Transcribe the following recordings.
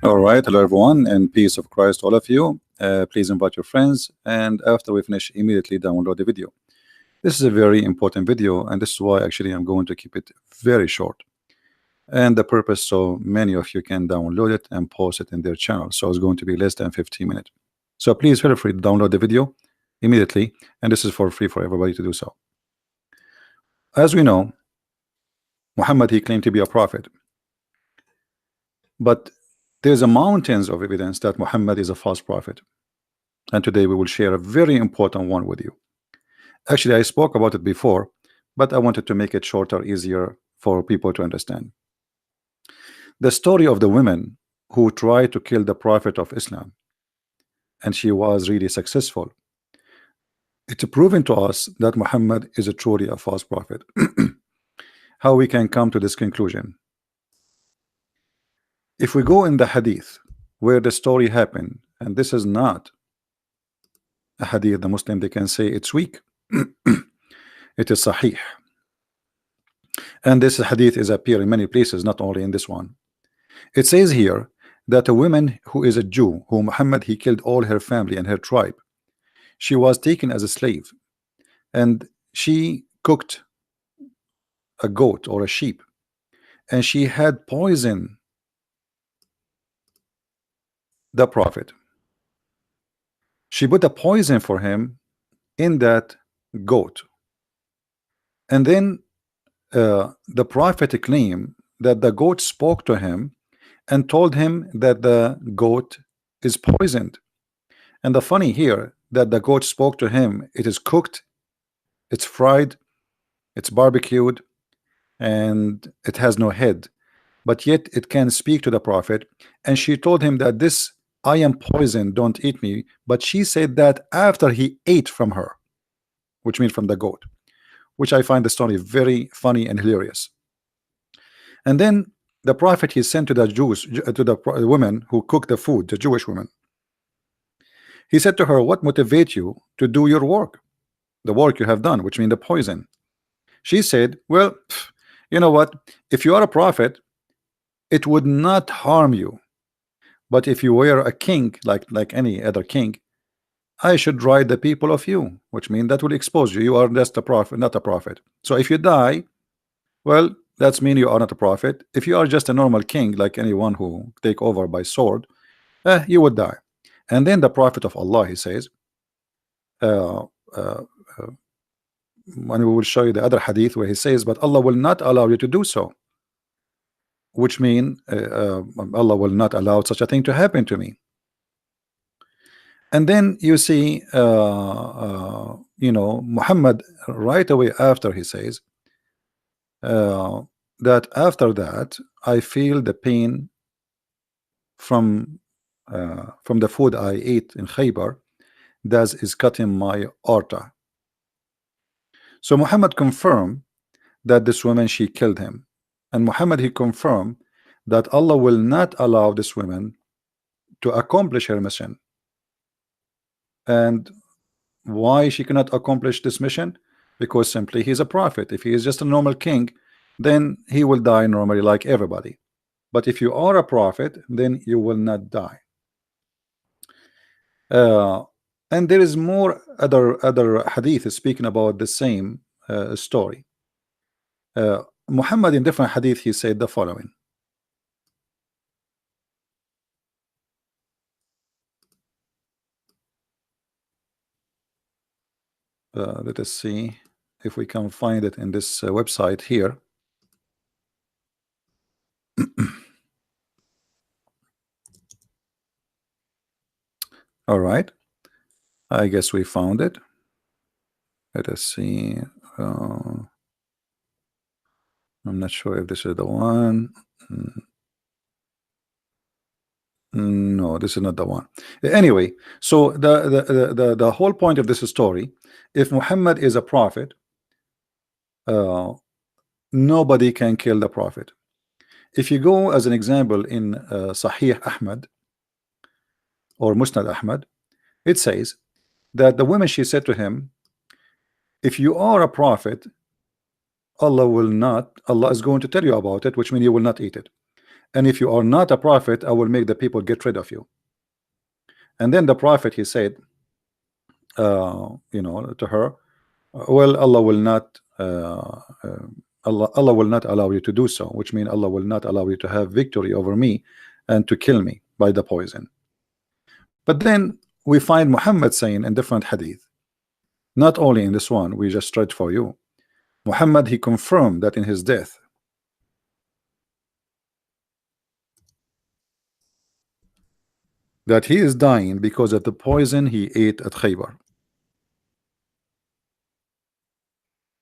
All right, hello everyone, and peace of Christ to all of you. Please invite your friends, and after we finish, immediately download the video. This is a very important video, and this is why actually I'm going to keep it very short. And the purpose so many of you can download it and post it in their channel. So it's going to be less than 15 minutes. So please feel free to download the video immediately, and this is for free for everybody to do so. As we know, Muhammad, he claimed to be a prophet, but there's a mountains of evidence that Muhammad is a false prophet, and today we will share a very important one with you. Actually, I spoke about it before, but I wanted to make it shorter, easier for people to understand. The story of the women who tried to kill the prophet of Islam, and she was really successful. It's proven to us that Muhammad is truly a false prophet. How we can come to this conclusion? If we go in the hadith where the story happened, and this is not a hadith, the Muslim, they can say it's weak. It is sahih, and this hadith is appear in many places, not only in this one. It says here that a woman who is a Jew, who Muhammad he killed all her family and her tribe, she was taken as a slave, and she cooked a goat or a sheep, and she had poison the prophet. She put a poison for him in that goat, and then the prophet claimed that the goat spoke to him and told him that the goat is poisoned. And the funny here, that the goat spoke to him, it is cooked, it's fried, it's barbecued, and it has no head, but yet it can speak to the prophet. And she told him that this, I am poisoned, don't eat me. But she said that after he ate from her, which means from the goat, which I find the story very funny and hilarious. And then the prophet he sent to the Jews, to the women who cooked the food, the Jewish women. He said to her, what motivates you to do your work, the work you have done, which means the poison? She said, well, you know what, if you are a prophet, it would not harm you, but if you were a king, like any other king, I should write the people of you, which means that will expose you. You are just a prophet, not a prophet. So if you die, well, that's mean you are not a prophet. If you are just a normal king, like anyone who take over by sword, you would die. And then the prophet of Allah, he says, and we will show you the other hadith where he says, but Allah will not allow you to do so, which mean Allah will not allow such a thing to happen to me. And then you see, you know, Muhammad right away after he says that after that I feel the pain from the food I ate in Khaybar, that is cutting my aorta. So Muhammad confirmed that this woman, she killed him, and Muhammad he confirmed that Allah will not allow this woman to accomplish her mission. And why she cannot accomplish this mission? Because simply he's a prophet. If he is just a normal king, then he will die normally like everybody. But if you are a prophet, then you will not die. And there is more other hadith speaking about the same story. Muhammad in different hadith he said the following. Let us see if we can find it in this website here. All right, I guess we found it. Let us see. I'm not sure if this is the one. No, this is not the one. Anyway, so the whole point of this story, if Muhammad is a prophet, nobody can kill the prophet. If you go as an example in Sahih Ahmad or Musnad Ahmad, it says that the woman, she said to him, if you are a prophet, Allah is going to tell you about it, which means you will not eat it. and if you are not a prophet, I will make the people get rid of you. And then the prophet, he said, to her, well, Allah will not Allah will not allow you to do so, which means Allah will not allow you to have victory over me and to kill me by the poison. But then we find Muhammad saying in different hadith, not only in this one we just read for you, Muhammad, he confirmed that in his death, that he is dying because of the poison he ate at Khaybar.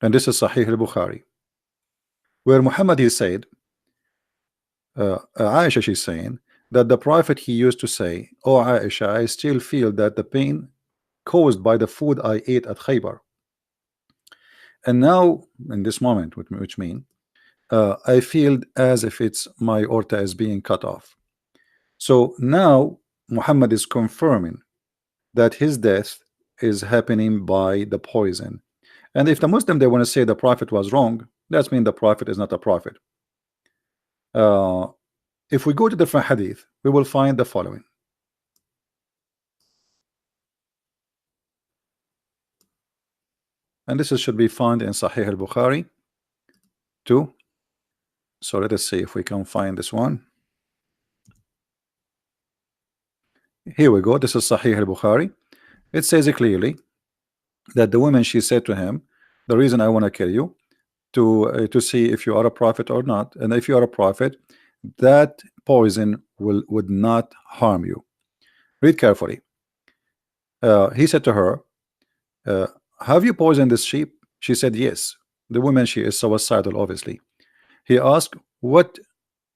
And this is Sahih al-Bukhari, where Muhammad, he said, Aisha, she's saying that the prophet, he used to say, oh Aisha, I still feel that the pain caused by the food I ate at Khaybar. And now in this moment, which mean I feel as if it's my aorta is being cut off. So now Muhammad is confirming that his death is happening by the poison. And if the Muslim, they want to say the prophet was wrong, that means the prophet is not a prophet. If we go to different hadith, we will find the following. And this should be found in Sahih al-Bukhari too. So let us see if we can find this one. Here we go. This is Sahih al-Bukhari. It says it clearly that the woman, she said to him, the reason I want to kill you to see if you are a prophet or not, and if you are a prophet, that poison would not harm you. Read carefully. He said to her, have you poisoned this sheep? She said yes. The woman, she is suicidal, obviously. He asked, what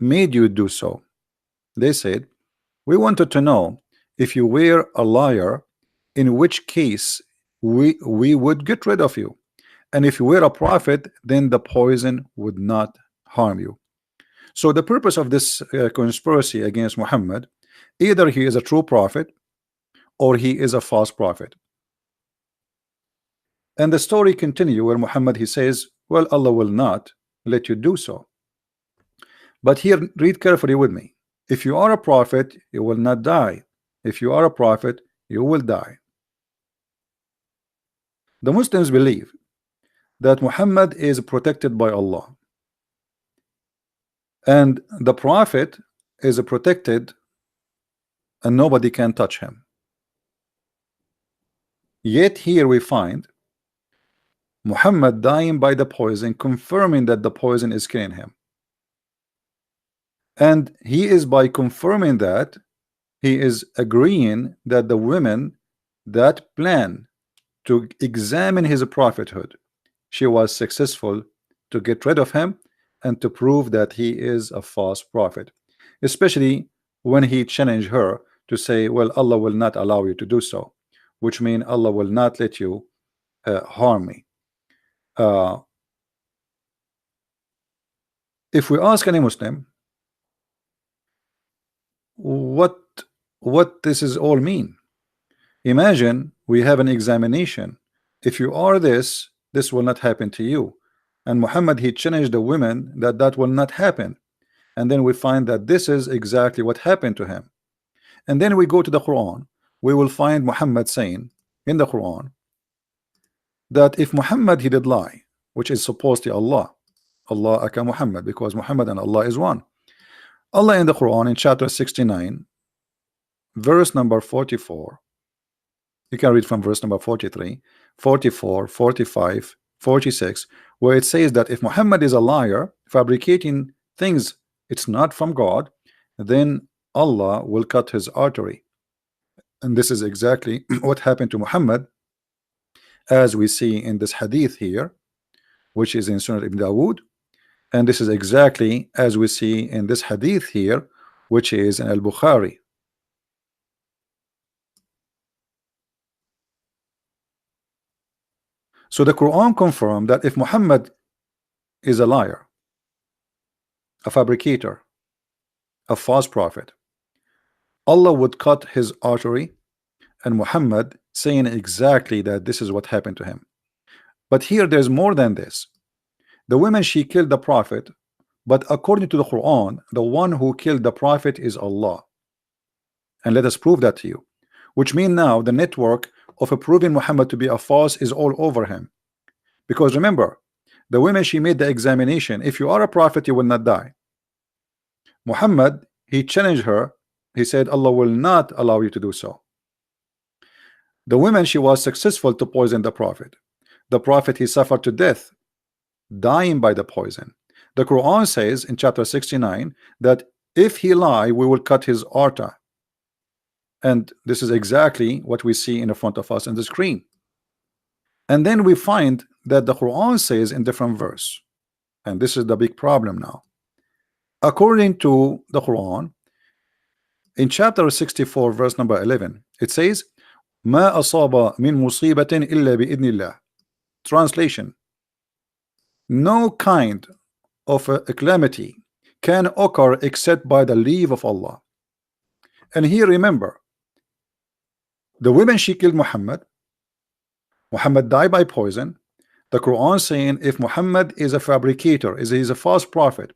made you do so? They said, we wanted to know if you were a liar, in which case we would get rid of you, and if you were a prophet, then the poison would not harm you. So the purpose of this conspiracy against Muhammad, either he is a true prophet or he is a false prophet. And the story continue where Muhammad, he says, well, Allah will not let you do so. But here, read carefully with me. If you are a prophet, you will not die. If you are a prophet, you will die. The Muslims believe that Muhammad is protected by Allah, and the prophet is protected and nobody can touch him. Yet here we find Muhammad dying by the poison, confirming that the poison is killing him. And he is, by confirming that, he is agreeing that the women that plan to examine his prophethood, she was successful to get rid of him and to prove that he is a false prophet, especially when he challenged her to say, well, Allah will not allow you to do so, which means Allah will not let you harm me. If we ask any Muslim what this is all mean, imagine we have an examination. If you are this will not happen to you. And Muhammad, he challenged the women that will not happen. And then we find that this is exactly what happened to him. And then we go to the Quran, we will find Muhammad saying in the Quran that if Muhammad, he did lie, which is supposedly Allah aka Muhammad, because Muhammad and Allah is one. Allah in the Quran in chapter 69 verse number 44, you can read from verse number 43, 44, 45, 46, where it says that if Muhammad is a liar, fabricating things it's not from God, then Allah will cut his artery. And this is exactly what happened to Muhammad, as we see in this hadith here, which is in Sunan Ibn Dawood. And this is exactly as we see in this hadith here, which is in Al-Bukhari. So the Quran confirmed that if Muhammad is a liar, a fabricator, a false prophet, Allah would cut his artery, and Muhammad saying exactly that this is what happened to him. But here there's more than this. The woman, she killed the prophet But according to the Quran, the one who killed the prophet is Allah. And let us prove that to you. Which means now the network of proving Muhammad to be a false is all over him. Because remember, the women, she made the examination. If you are a prophet, you will not die. Muhammad, he challenged her. He said, Allah will not allow you to do so. The woman, she was successful to poison the prophet. The prophet, he suffered to death, dying by the poison. The Quran says in chapter 69 that if he lie, we will cut his aorta. And this is exactly what we see in the front of us on the screen. And then we find that the Quran says in different verse, and this is the big problem now. According to the Quran, in chapter 64 verse number 11, it says, ما أصاب من مصيبة إلا بإذن الله. Translation: no kind of a calamity can occur except by the leave of Allah. And here remember, the women, she killed Muhammad. Muhammad died by poison. The Quran saying if Muhammad is a fabricator, he's a false prophet,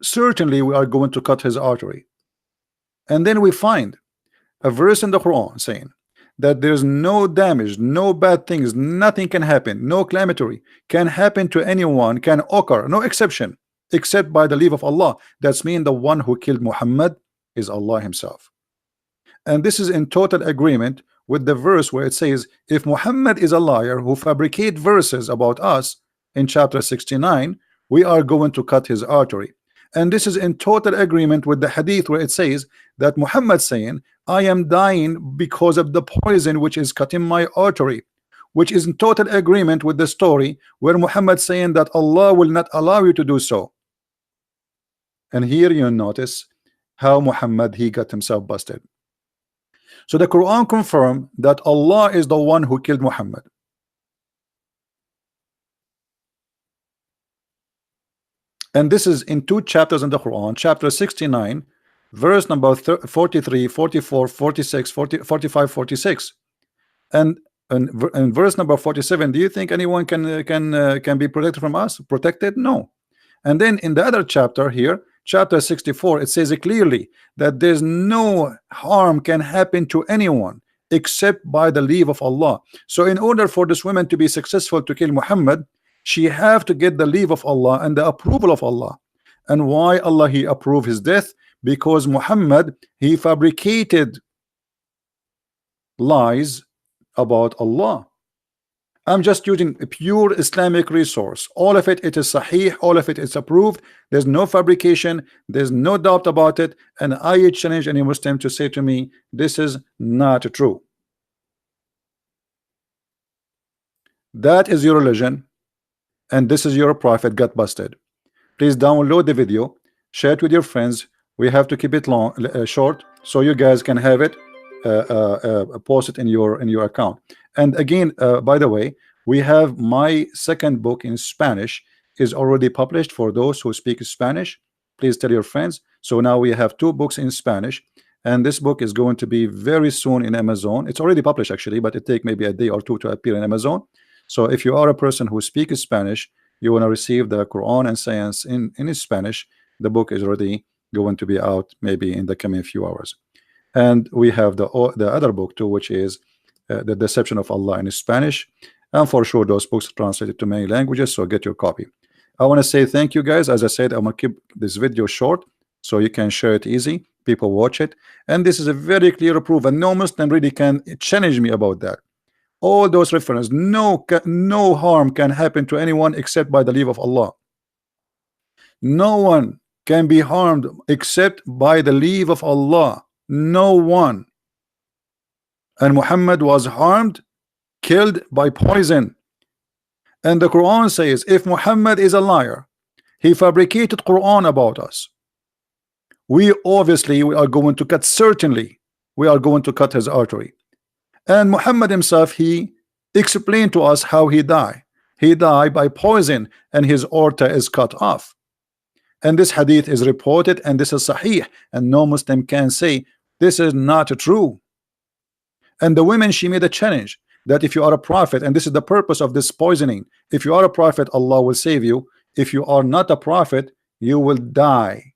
certainly we are going to cut his artery. And then we find a verse in the Quran saying that there's no damage, no bad things, nothing can happen, no calamity can happen to anyone, can occur, no exception, except by the leave of Allah. That's mean the one who killed Muhammad is Allah himself. And this is in total agreement with the verse where it says if Muhammad is a liar who fabricate verses about us in chapter 69, we are going to cut his artery. And this is in total agreement with the hadith where it says that Muhammad saying I am dying because of the poison which is cutting my artery, which is in total agreement with the story where Muhammad saying that Allah will not allow you to do so. And here you notice how Muhammad, he got himself busted. So the Quran confirmed that Allah is the one who killed Muhammad. And this is in two chapters in the Quran, chapter 69 verse number 43, 44, 46, 40, 45, 46. And in verse number 47, do you think anyone can be protected from us? Protected? No. And then in the other chapter here, chapter 64, it says clearly that there's no harm can happen to anyone except by the leave of Allah. So in order for this woman to be successful to kill Muhammad, she have to get the leave of Allah and the approval of Allah. And why Allah he approved his death? Because Muhammad, he fabricated lies about Allah. I'm just using a pure Islamic resource. All of it, it is sahih, all of it is approved. There's no fabrication, there's no doubt about it. And I challenge any Muslim to say to me, this is not true. That is your religion, and this is your prophet got busted. Please download the video, share it with your friends. We have to keep it long, short, so you guys can have it, post it in your account. And again, by the way, we have my second book in Spanish is already published for those who speak Spanish. Please tell your friends. So now we have two books in Spanish, and this book is going to be very soon in Amazon. It's already published actually, but it take maybe a day or two to appear in Amazon. So if you are a person who speaks Spanish, you want to receive the Quran and Science in Spanish, the book is already going to be out maybe in the coming few hours. And we have the other book too, which is The Deception of Allah in Spanish, and for sure those books are translated to many languages, so get your copy. I want to say thank you guys. As I said, I'm gonna keep this video short so you can share it easy, people watch it, and this is a very clear proof, and no Muslim really can challenge me about that. All those references, no harm can happen to anyone except by the leave of Allah. No one can be harmed except by the leave of Allah. No one. And Muhammad was harmed, killed by poison. And the Quran says if Muhammad is a liar, he fabricated Quran about us, we are going to cut, certainly we are going to cut his artery. And Muhammad himself, he explained to us how he died. He died by poison and his aorta is cut off. And this hadith is reported, and this is sahih, and no Muslim can say this is not true. And the women, she made a challenge that if you are a prophet, and this is the purpose of this poisoning, if you are a prophet, Allah will save you. If you are not a prophet, you will die.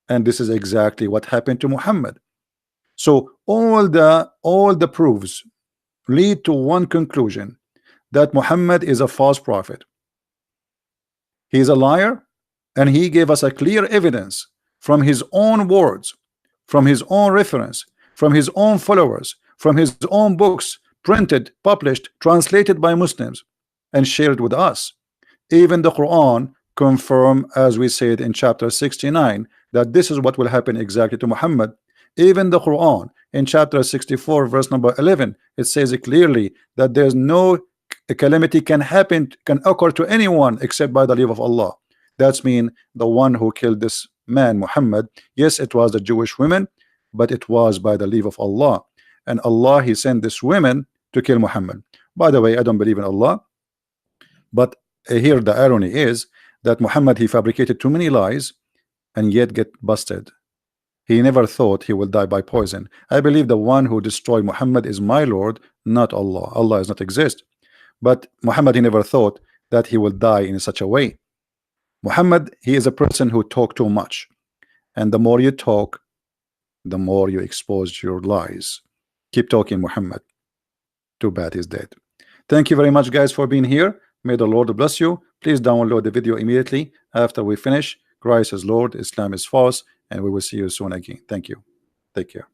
And this is exactly what happened to Muhammad. So all the proofs lead to one conclusion, that Muhammad is a false prophet. He is a liar, and he gave us a clear evidence from his own words, from his own reference, from his own followers, from his own books, printed, published, translated by Muslims, and shared with us. Even the Quran confirm, as we said in chapter 69, that this is what will happen exactly to Muhammad. Even the Quran in chapter 64 verse number 11, it says it clearly that there's no calamity can occur to anyone except by the leave of Allah. That's mean the one who killed this man Muhammad, yes, it was the Jewish women, but it was by the leave of Allah. And Allah, he sent this women to kill Muhammad. By the way, I don't believe in Allah, but here the irony is that Muhammad, he fabricated too many lies and yet get busted. He never thought he will die by poison. I believe the one who destroyed Muhammad is my Lord, not Allah. Allah does not exist. But Muhammad, he never thought that he will die in such a way. Muhammad, he is a person who talk too much, and the more you talk, the more you expose your lies. Keep talking, Muhammad. Too bad he's dead. Thank you very much, guys, for being here. May the Lord bless you. Please download the video immediately after we finish. Christ is Lord, Islam is false, and we will see you soon again. Thank you. Take care.